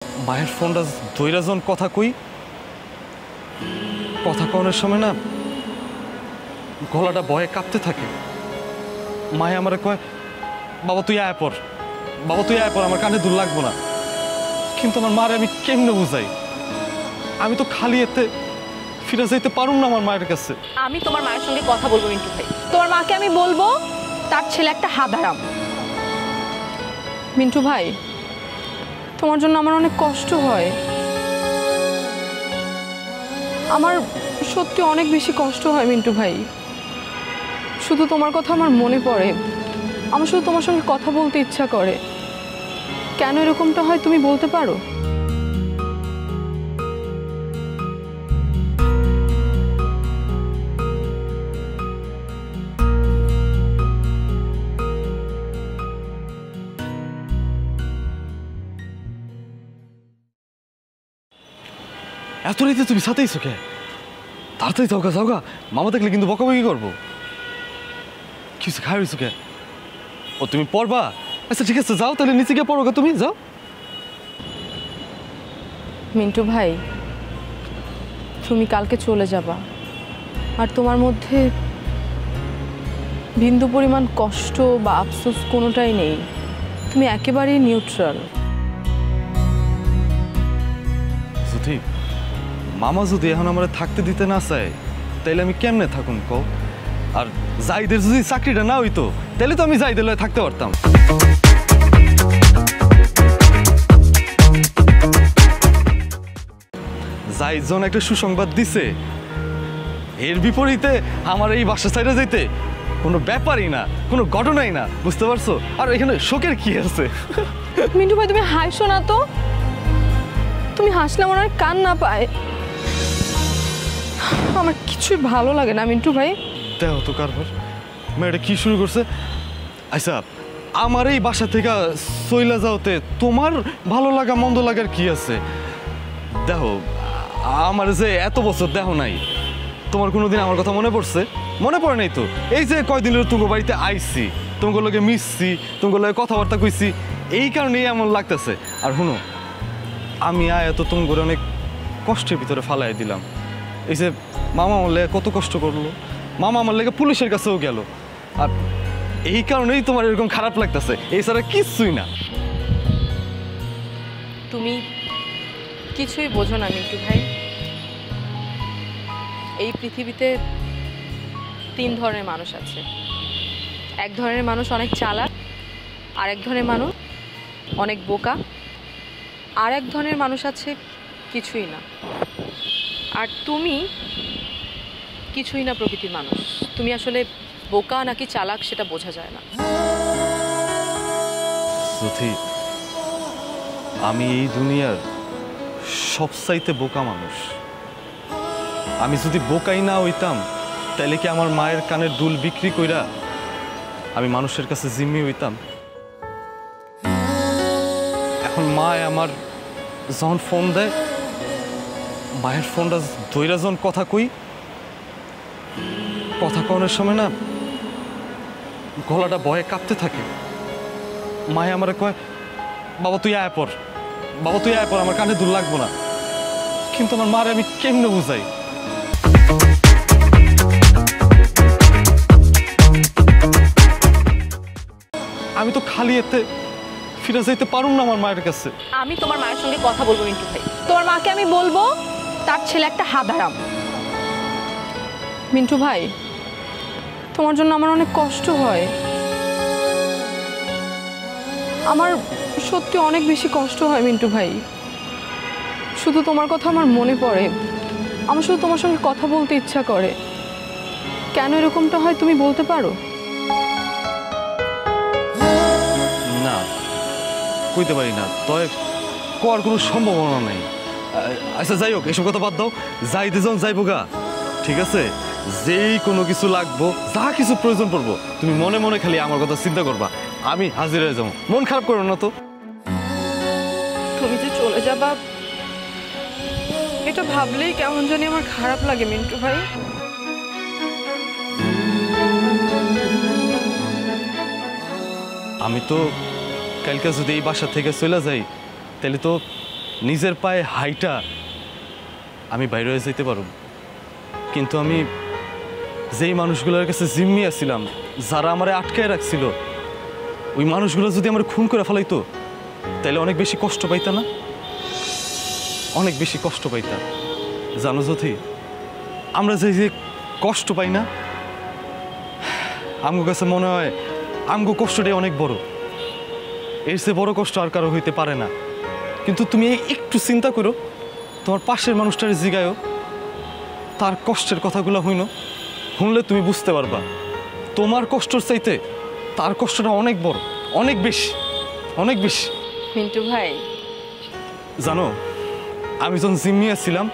মায়ের ফোনটা ধইরা যখন কথা কই, কথা কওয়ানোর সময় না গলাটা ভয়ে কাঁপতে থাকে। মায়ে আমারে কয়, বাবা তুই আয় পর, বাবা তুই আয় পর, আমার কানে দুল লাগবো না। কিন্তু আমার মারে আমি কেমনে বুঝাই? আমি তো খালি এতে ফিরে যাইতে পারুম না আমার মায়ের কাছে। আমি তোমার মায়ের সঙ্গে কথা বলবো মিন্টু ভাই। তোমার মাকে আমি বলবো তার ছেলে একটা হাঁদারাম। মিন্টু ভাই, তোমার জন্য আমার অনেক কষ্ট হয়। আমার সত্যি অনেক বেশি কষ্ট হয় মিন্টু ভাই। শুধু তোমার কথা আমার মনে পড়ে, আমার শুধু তোমার সঙ্গে কথা বলতে ইচ্ছা করে। কেন এরকমটা হয় তুমি বলতে পারো? এত রাইতে তুমি সাথেইছো কে? তাড়াতাড়ি যাওগা যাওগা, মামা দেখলে কিন্তু বকাবকি করবো। কিছু খাই হয়েছো কে? ও তুমি পড়বা? আচ্ছা ঠিক আছে, যাও তাহলে নিচে গিয়ে পড়ো গা, তুমি যাও। মিন্টু ভাই, তুমি কালকে চলে যাবা, আর তোমার মধ্যে বিন্দু পরিমাণ কষ্ট বা আফসোস কোনোটাই নেই। তুমি একেবারেই নিউট্রাল। যদি মামা যদি এখন আমার থাকতে দিতে না চায়, তাইলে আমি কেমনে থাকুন কও? আর জাইদের যদি চাকরিটা না হইতো, তাহলে তো আমি জাইদের লয়ে থাকতে পারতাম। জাইজন একটা সুসংবাদ দিছে, এর বিপরীতে আমার এই বাসা ছাইড়া যাইতে কোনো ব্যাপারই না, কোনো ঘটনাই না, বুঝতে পারছো? আর এখানে শোকের কি আছে? মিন্টু ভাই, তুমি হাসো না তো। তুমি হাসলে আমার আর কান না পায়। আমার কিছুই ভালো লাগে না মিন্টু ভাই। দেখো তো কারবার মেয়েটা কি শুরু করছে। আচ্ছা, আমার এই বাসা থেকে চইলা যাওতে তোমার ভালো লাগা মন্দ লাগার কি আছে? দেখো, আমার যে এত বছর দেখো নাই, তোমার কোনোদিন আমার কথা মনে পড়ছে? মনে পড়ে নাই তো। এই যে কয়দিন তুমি বাড়িতে আইছি, তোমার লগে মিশছি, তোমার লগে কথাবার্তা কইছি, এই কারণেই এমন লাগতেছে। আর শুনো, আমি এত তুমি করে অনেক কষ্টের ভিতরে ফালাই দিলাম। এই যে মামা আমার লেগে কত কষ্ট করলো, মামা আমার লেগে পুলিশের কাছেও গেল, আর এই কারণেই তোমার এরকম খারাপ লাগতেছে, এছাড়া কিছুই না। তুমি কিছুই বোঝো না মিন্টু ভাই। এই পৃথিবীতে 3 ধরনের মানুষ আছে। এক ধরনের মানুষ অনেক চালাক, আর এক ধরনের মানুষ অনেক বোকা, আর এক ধরনের মানুষ আছে কিছুই না। আর তুমি কিছুই না প্রকৃতির মানুষ। তুমি আসলে বোকা নাকি চালাক সেটা বোঝা যায় না। সুথি, আমি এই দুনিয়ার সবচাইতে বোকা মানুষ। আমি যদি বোকাই না হইতাম, তাইলে কি আমার মায়ের কানের দুল বিক্রি কইরা আমি মানুষের কাছে জিম্মি হইতাম? এখন মা আমার যখন ফোন দেয়, মায়ের ফোনটা ধইরা যখন কথা কই, কথা কওয়ানোর সময় না গলাটা ভয়ে কাঁপতে থাকে। মায়ে আমারে কয়, বাবা তুই আয় পর, বাবা তুই আয় পর, আমার কানে দুল লাগবো না। কিন্তু আমার মারে আমি কেমনে বুঝাই? আমি তো খালি এতে ফিরে যাইতে পারুম না আমার মায়ের কাছে। আমি তোমার মায়ের সঙ্গে কথা বলবো মিন্টু ভাই। তোমার মাকে আমি বলবো তার ছেলে একটা হাঁদারাম। মিন্টু ভাই, তোমার জন্য আমার অনেক কষ্ট হয়। আমার সত্যি অনেক বেশি কষ্ট হয় মিন্টু ভাই। শুধু তোমার কথা আমার মনে পড়ে, আমার শুধু তোমার সঙ্গে কথা বলতে ইচ্ছা করে। কেন এরকমটা হয় তুমি বলতে পারো? না, কইতে পারি না, তবে কোয়ার কোনো সম্ভাবনা নাই। আচ্ছা যাই হোক, এসব কথা বাদ দাও। যাইতে যখন যাইবো গা, ঠিক আছে? যেই কোনো কিছু লাগবো, যা কিছু প্রয়োজন পড়বো, তুমি মনে মনে খালি আমার কথা চিন্তা করবা, আমি হাজির হয়ে যাবো। মন খারাপ করো না তো। তুমি যে চলে যাবা, এটা ভাবলেই কেমন জানি আমার খারাপ লাগে মিন্টু ভাই। আমি তো কালকে যদি এই বাসা থেকে চলে যাই, তাহলে তো নিজের পায়ে হাইটা আমি বাইরে হয়ে যেতে পারব, কিন্তু আমি যেই মানুষগুলোর কাছে জিম্মি আছিলাম, যারা আমারে আটকায় রাখছিল, ওই মানুষগুলো যদি আমার খুন করে ফেলাইতো তাহলে অনেক বেশি কষ্ট পাইতা না? অনেক বেশি কষ্ট পাইতা। জানো যথি, আমরা যে যে কষ্ট পাই না, আমগো কাছে মনে হয় আমগো কষ্টটাই অনেক বড়। এর চেয়ে বড় কষ্ট আর কারো হইতে পারে না। কিন্তু তুমি একটু চিন্তা করো, তোমার পাশের মানুষটার জিগায়ও, তার কষ্টের কথাগুলো শুনলে তুমি বুঝতে পারবা তোমার কষ্টর চাইতে তার কষ্টটা অনেক বড়, অনেক বেশি, অনেক বেশি। মিন্টু ভাই, জানো, আমি যখন জিম্মি ছিলাম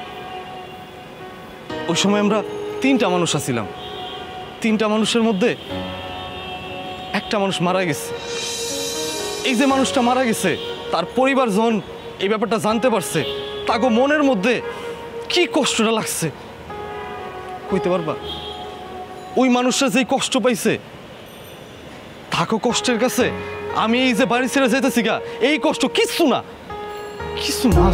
ওই সময় আমরা 3টা মানুষ আছিলাম। 3টা মানুষের মধ্যে একটা মানুষ মারা গেছে। এই যে মানুষটা মারা গেছে, তার পরিবার যখন এই ব্যাপারটা জানতে পারছে, তাকে মনের মধ্যে কি কষ্টটা লাগছে কইতে পারবা? ওই মানুষটা যেই কষ্ট পাইছে, তাকে কষ্টের কাছে আমি এই যে বাড়ি ছেড়ে যেতেছি গা, এই কষ্ট কিচ্ছু না, কিছু না।